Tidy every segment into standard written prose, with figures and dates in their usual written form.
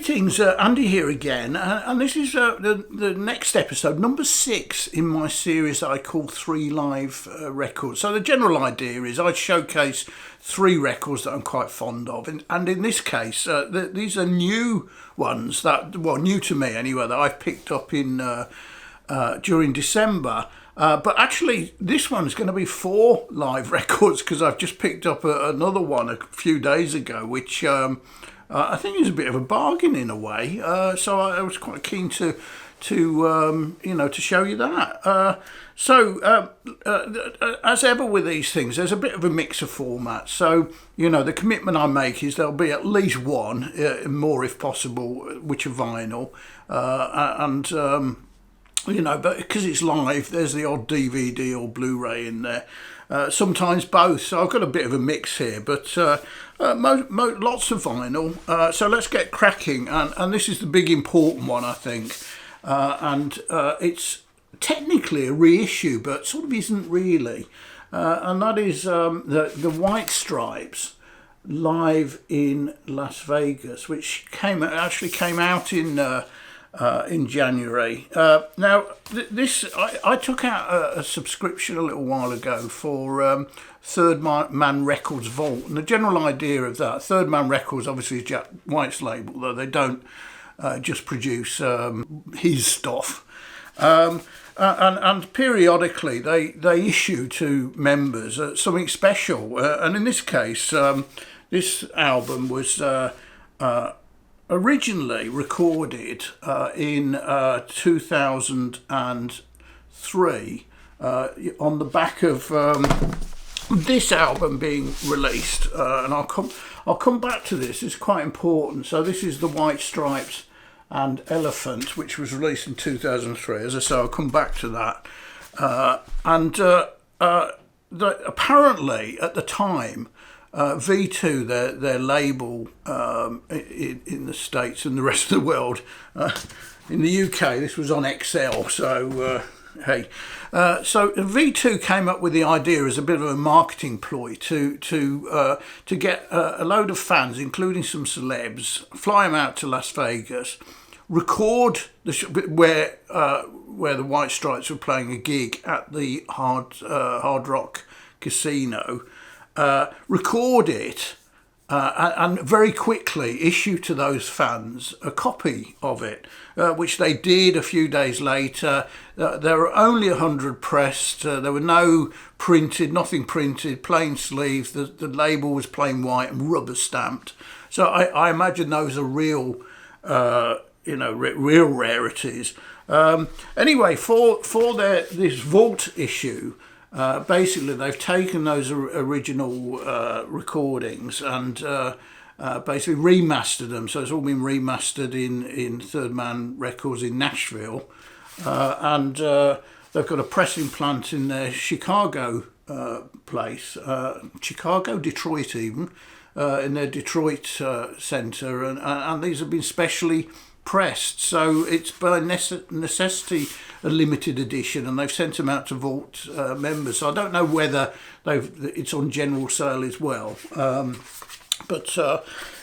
Greetings, Andy here again, and this is the next episode, number 6 in my series that I call 3 Live Records. So the general idea is I showcase 3 records that I'm quite fond of, and in this case, these are new ones new to me anyway, that I've picked up in during December. But actually, this one's going to be 4 live records because I've just picked up another one a few days ago, which I think is a bit of a bargain in a way. So I was quite keen to show you that. As ever with these things, there's a bit of a mix of formats. So, the commitment I make is there'll be at least one, more if possible, which are vinyl, but because it's live, there's the odd DVD or Blu-ray in there. Sometimes both, so I've got a bit of a mix here, but lots of vinyl. So let's get cracking, and this is the big important one, I think. It's technically a reissue, but sort of isn't really. And that is the White Stripes live in Las Vegas, which actually came out in January. Now, I took out a subscription a little while ago for Third Man Records Vault, and the general idea of that, Third Man Records obviously is Jack White's label, though they don't just produce his stuff. And periodically they issue to members something special, and in this case, this album was originally recorded in 2003 on the back of this album being released, and I'll come back to this. It's quite important. So this is the White Stripes and Elephant, which was released in 2003. As I say, I'll come back to that. Apparently at the time, V2, their label in the States and the rest of the world, in the UK, this was on XL, so hey. So V2 came up with the idea as a bit of a marketing ploy to get a load of fans, including some celebs, fly them out to Las Vegas, record where the White Stripes were playing a gig at the Hard Rock Casino. Record it and very quickly issue to those fans a copy of it, which they did a few days later. There were only 100 pressed. There were nothing printed, plain sleeves. The label was plain white and rubber stamped. So I imagine those are real, real rarities. Anyway, for this Vault issue, basically they've taken those original recordings and basically remastered them. So it's all been remastered in Third Man Records in Nashville, and they've got a pressing plant in their Chicago place, Detroit even, in their Detroit centre, and these have been specially pressed, so it's by necessity a limited edition, and they've sent them out to Vault members. So I don't know whether it's on general sale as well, but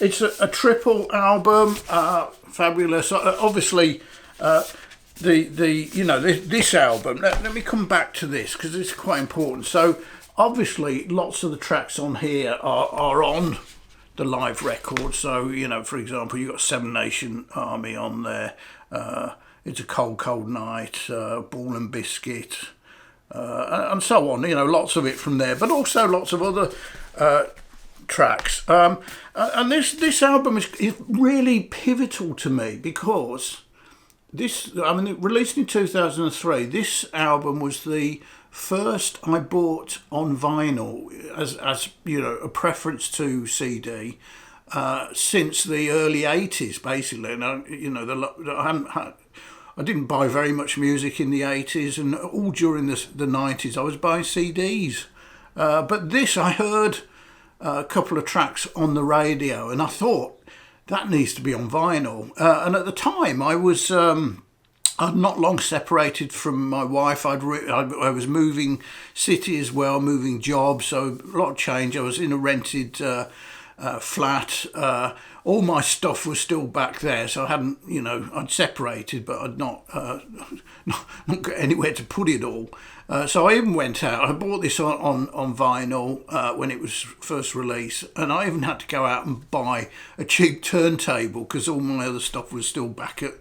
it's a triple album, fabulous. Obviously, this album. Let me come back to this because it's quite important. So obviously, lots of the tracks on here are on the live record. So, for example, you've got Seven Nation Army on there. It's a Cold, Cold Night, Ball and Biscuit, and so on. Lots of it from there, but also lots of other tracks. And this album is really pivotal to me because released in 2003, this album was the first I bought on vinyl as a preference to CD since the early 80s, basically. And I didn't buy very much music in the 80s, and all during the 90s I was buying CDs. But this, I heard a couple of tracks on the radio, and I thought that needs to be on vinyl. And at the time, I'd not long separated from my wife. I was moving city as well, moving jobs, so a lot of change. I was in a rented flat. All my stuff was still back there, so I hadn't, I'd separated, but I'd not got anywhere to put it all. So I even went out. I bought this on vinyl when it was first released, and I even had to go out and buy a cheap turntable because all my other stuff was still back at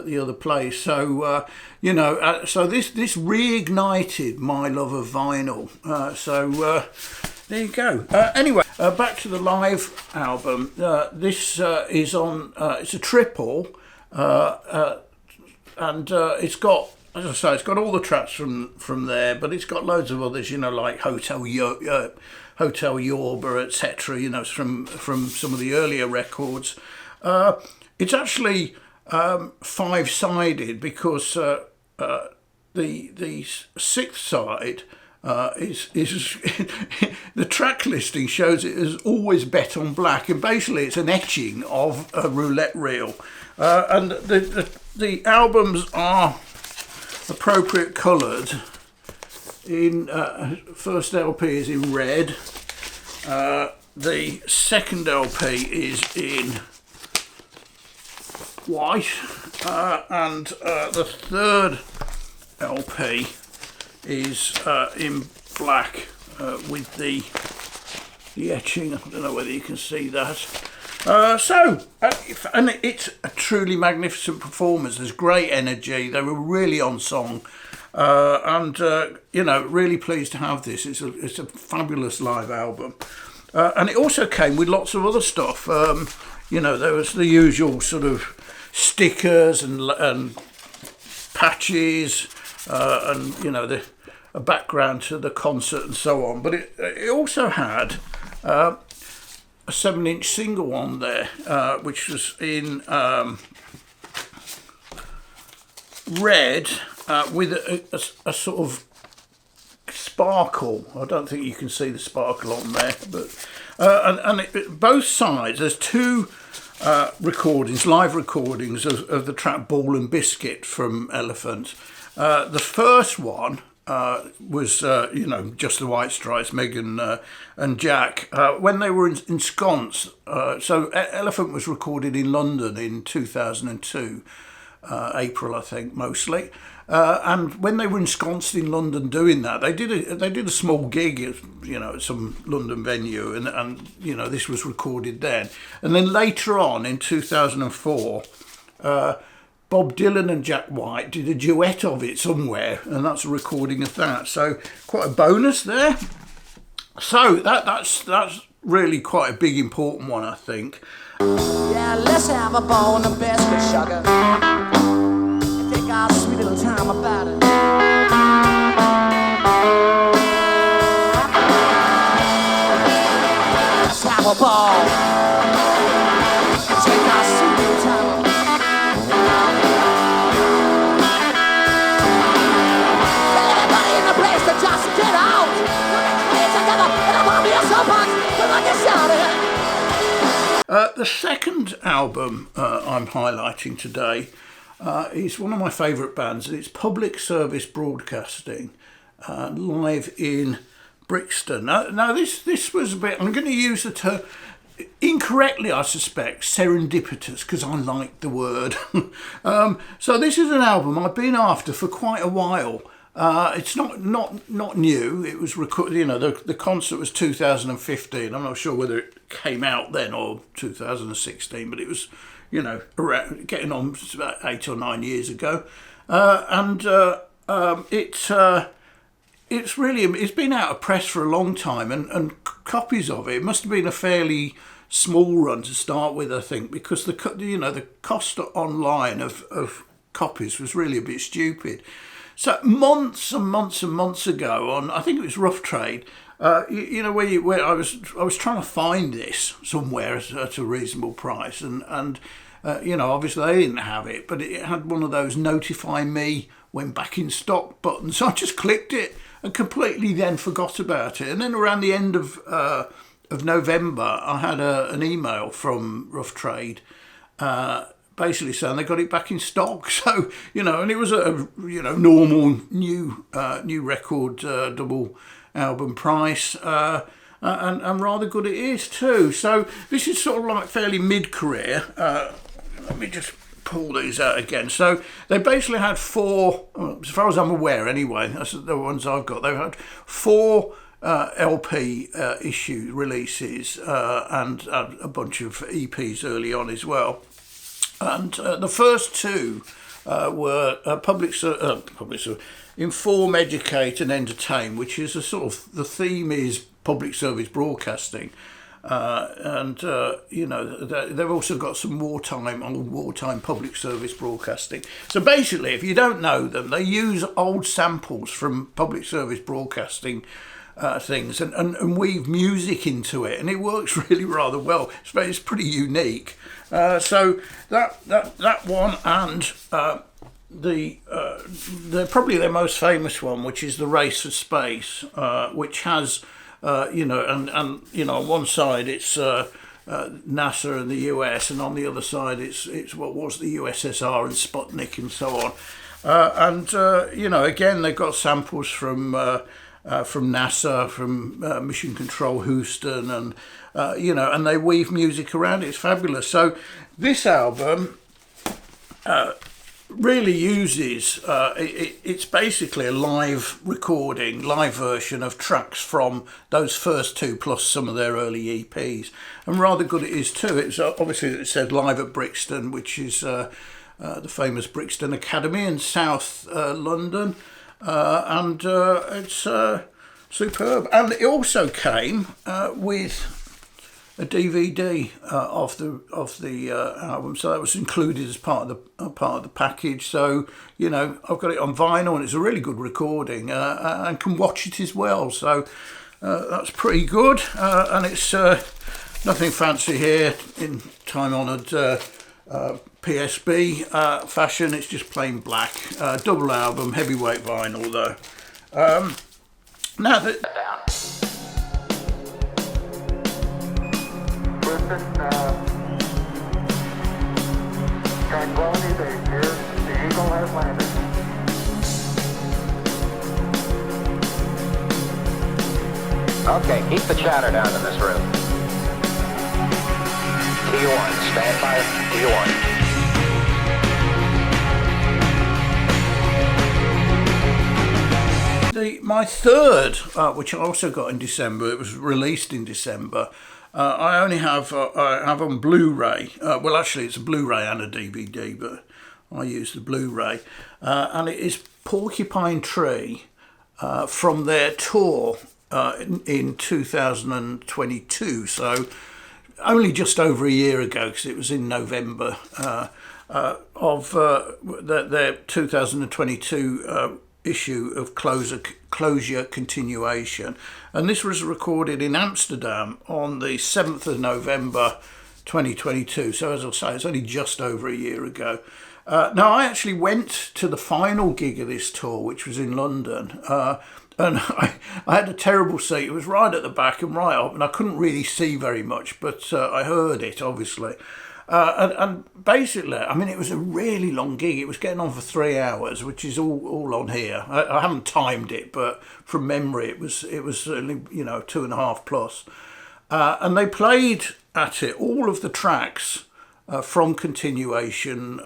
the other place. So so this reignited my love of vinyl. There you go. Anyway, back to the live album. This is on. It's a triple, and it's got, as I say, it's got all the tracks from there, but it's got loads of others. Like Hotel Yorba, etc. From some of the earlier records. It's actually 5-sided because the sixth side is the track listing shows it as always bet on black, and basically it's an etching of a roulette reel, and the albums are appropriate coloured. In first LP is in red, the second LP is in white, and the third LP is in black with the etching. I don't know whether you can see that. And it's a truly magnificent performance. There's great energy. They were really on song, and really pleased to have this. It's a fabulous live album, and it also came with lots of other stuff. There was the usual sort of stickers and patches, and a background to the concert and so on. But it also had a 7-inch single on there, which was in red with a sort of sparkle. I don't think you can see the sparkle on there, but both sides. There's two live recordings of the track Ball and Biscuit from Elephant. The first one was, just the White Stripes, Meg and Jack, when they were ensconced. So Elephant was recorded in London in 2002, April, I think, mostly. And when they were ensconced in London doing that, they did a small gig, at some London venue, and this was recorded then. And then later on in 2004, Bob Dylan and Jack White did a duet of it somewhere, and that's a recording of that. So quite a bonus there. So that's really quite a big important one, I think. Yeah, let's have a ball and a biscuit, sugar. Take our sweet little time about it. Let's have a ball. Take our sweet little time. Everybody in the place to just get out. Play together in a body of so much. Come on, get shouted. The second album I'm highlighting today is one of my favourite bands. It's Public Service Broadcasting, live in Brixton. Now this was a bit, I'm going to use the term, incorrectly I suspect, serendipitous, because I like the word. So this is an album I've been after for quite a while. It's not new. It was recorded. The concert was 2015. I'm not sure whether it came out then or 2016, but it was, around, getting on about 8 or 9 years ago. It's been out of press for a long time, and copies of it must have been a fairly small run to start with, I think, because the cost online of copies was really a bit stupid. So months and months and months ago, on, I think it was Rough Trade, where I was trying to find this somewhere at a reasonable price, and obviously they didn't have it, but it had one of those notify me when back in stock buttons. So I just clicked it and completely then forgot about it. And then around the end of November, I had an email from Rough Trade, basically saying they got it back in stock. So, and it was a normal new record double album price. and rather good it is too. So this is sort of like fairly mid-career. Let me just pull these out again. So they basically had four, as far as I'm aware anyway, that's the ones I've got, they've had four LP issue releases and a bunch of EPs early on as well. And the first two were Inform, Educate and Entertain, which is a sort of, the theme is public service broadcasting. They've also got some wartime public service broadcasting. So basically, if you don't know them, they use old samples from public service broadcasting things and weave music into it, and it works really rather well. It's pretty unique. So that one, and they're probably their most famous one, which is the Race for Space, which has on one side it's NASA and the US, and on the other side it's what was the USSR and Sputnik and so on. Again, they've got samples from NASA, from Mission Control Houston, and and they weave music around it. It's fabulous. So this album really uses it's basically a live version of tracks from those first two plus some of their early EPs, and rather good it is too. It's obviously, it said live at Brixton, which is the famous Brixton Academy in South London, and it's superb. And it also came with a DVD of the album, so that was included as part of the package. So I've got it on vinyl, and it's a really good recording, and can watch it as well. So that's pretty good, and it's nothing fancy here in time-honoured PSB fashion. It's just plain black, double album, heavyweight vinyl though. Now that. Tranquility Base here. The Eagle has landed. Okay, keep the chatter down in this room. T1, stand by. T1. My third, which I also got in December, it was released in December. I only have on Blu-ray. Well, actually, it's a Blu-ray and a DVD, but I use the Blu-ray. And it is Porcupine Tree from their tour in 2022. So only just over a year ago, because it was in November of their 2022 issue of Closure Continuation, and this was recorded in Amsterdam on the 7th of November 2022. So as I say, it's only just over a year ago. Now I actually went to the final gig of this tour, which was in London, and I had a terrible seat. It was right at the back and right up, and I couldn't really see very much, but I heard it obviously. And basically, I mean, it was a really long gig. It was getting on for 3 hours, which is all on here. I haven't timed it, but from memory, it was certainly 2.5 plus. And they played at it all of the tracks from Continuation,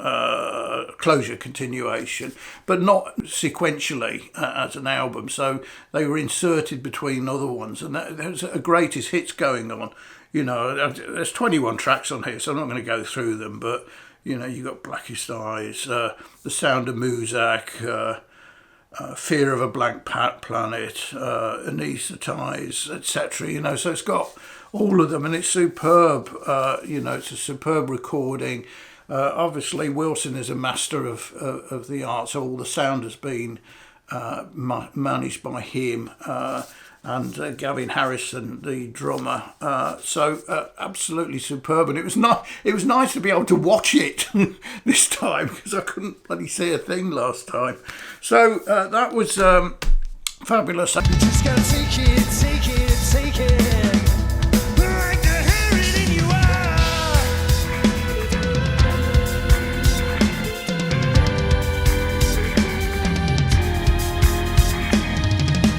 Closure Continuation, but not sequentially as an album. So they were inserted between other ones, and there's a greatest hits going on. There's 21 tracks on here, so I'm not going to go through them, but, you've got Blackest Eyes, The Sound of Muzak, Fear of a Blank Planet, Anaesthetize, etc., so it's got all of them, and it's superb, it's a superb recording. Obviously, Wilson is a master of the art, so all the sound has been managed by him, and Gavin Harrison, the drummer. So absolutely superb, and it was nice to be able to watch it this time, because I couldn't bloody see a thing last time. So that was fabulous. You just gotta take it, take it, take it. Like the heron in you are.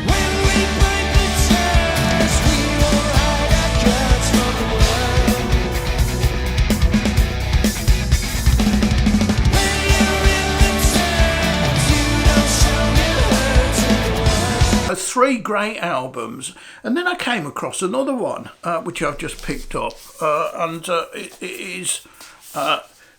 When we break the test, we will 3 great albums, and then I came across another one which I've just picked up, and it is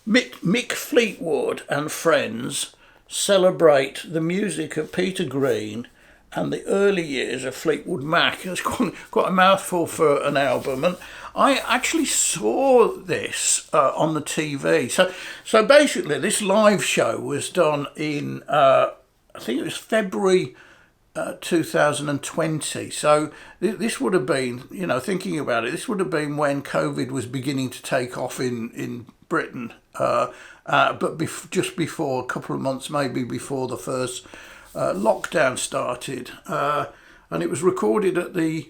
Mick Fleetwood and Friends celebrate the music of Peter Green and the early years of Fleetwood Mac. It's quite a mouthful for an album, and I actually saw this on the TV. So basically, this live show was done in I think it was February 2020. So this would have been, thinking about it, this would have been when COVID was beginning to take off in Britain, but just before, a couple of months maybe before the first lockdown started, and it was recorded at the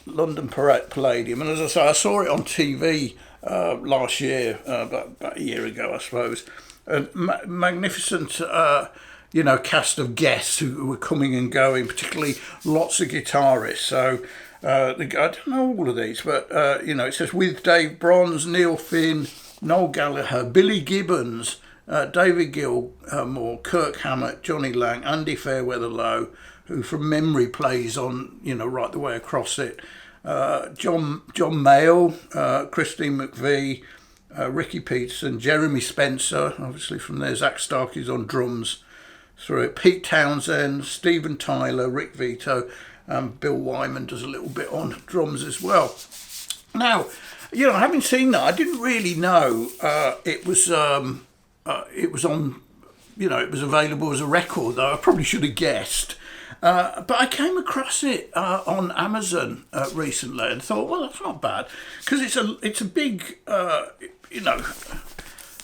London Palladium. And as I say, I saw it on TV last year, about a year ago, I suppose. A magnificent, cast of guests who were coming and going, particularly lots of guitarists. So I don't know all of these, but it says with Dave Bronze, Neil Finn, Noel Gallagher, Billy Gibbons, David Gilmour, Kirk Hammett, Johnny Lang, Andy Fairweather-Lowe, who from memory plays on, right the way across it, John Mayall, Christine McVie, Ricky Peterson, Jeremy Spencer, obviously from there, Zach Starkey's on drums through it, Pete Townsend, Steven Tyler, Rick Vito, and Bill Wyman does a little bit on drums as well. Now, having seen that, I didn't really know it was on, it was available as a record, though I probably should have guessed. But I came across it on Amazon recently and thought, well, that's not bad, because it's a big,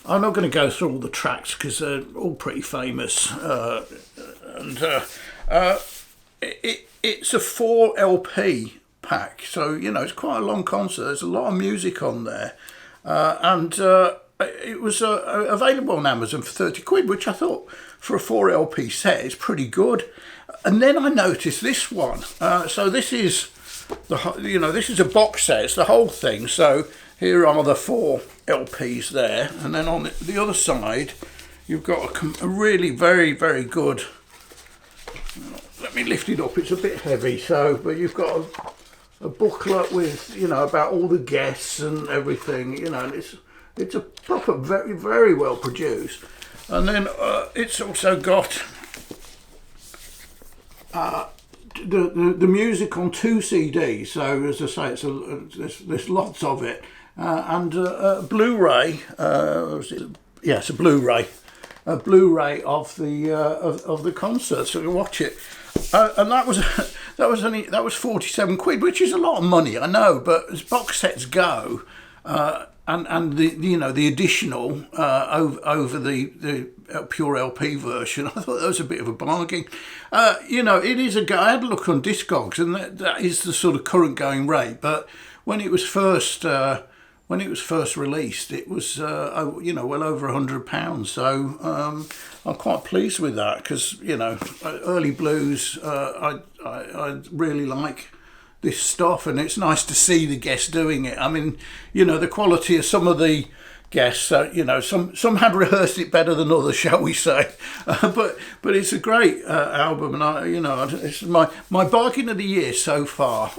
I'm not going to go through all the tracks because they're all pretty famous, and it's a 4 LP pack, so it's quite a long concert. There's a lot of music on there, and it was available on Amazon for 30 quid, which I thought for a 4 LP set is pretty good. And then I noticed this one. So this is this is a box set. It's the whole thing. So here are the 4 LPs there, and then on the other side, you've got a really very, very good. Let me lift it up. It's a bit heavy, but you've got a booklet with about all the guests and everything. And it's a proper, very, very well produced. And then it's also got the music on 2 CDs. So as I say, there's lots of it, and Blu-ray. It's a Blu-ray, of the concert, so you can watch it. And that was 47 quid, which is a lot of money, I know, but as box sets go, and the additional over the pure LP version, I thought that was a bit of a bargain. It is I had a look on Discogs, and that is the sort of current going rate. But when it was first released, it was well over £100. So I'm quite pleased with that, because early blues, I really like this stuff, and it's nice to see the guests doing it. I mean, the quality of some of the guests, some had rehearsed it better than others, shall we say, but it's a great album, and it's my bargain of the year so far.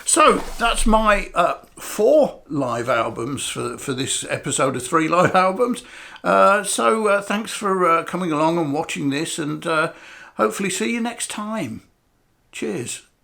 So that's my 4 live albums for this episode of 3 live albums. So thanks for coming along and watching this, and hopefully see you next time. Cheers.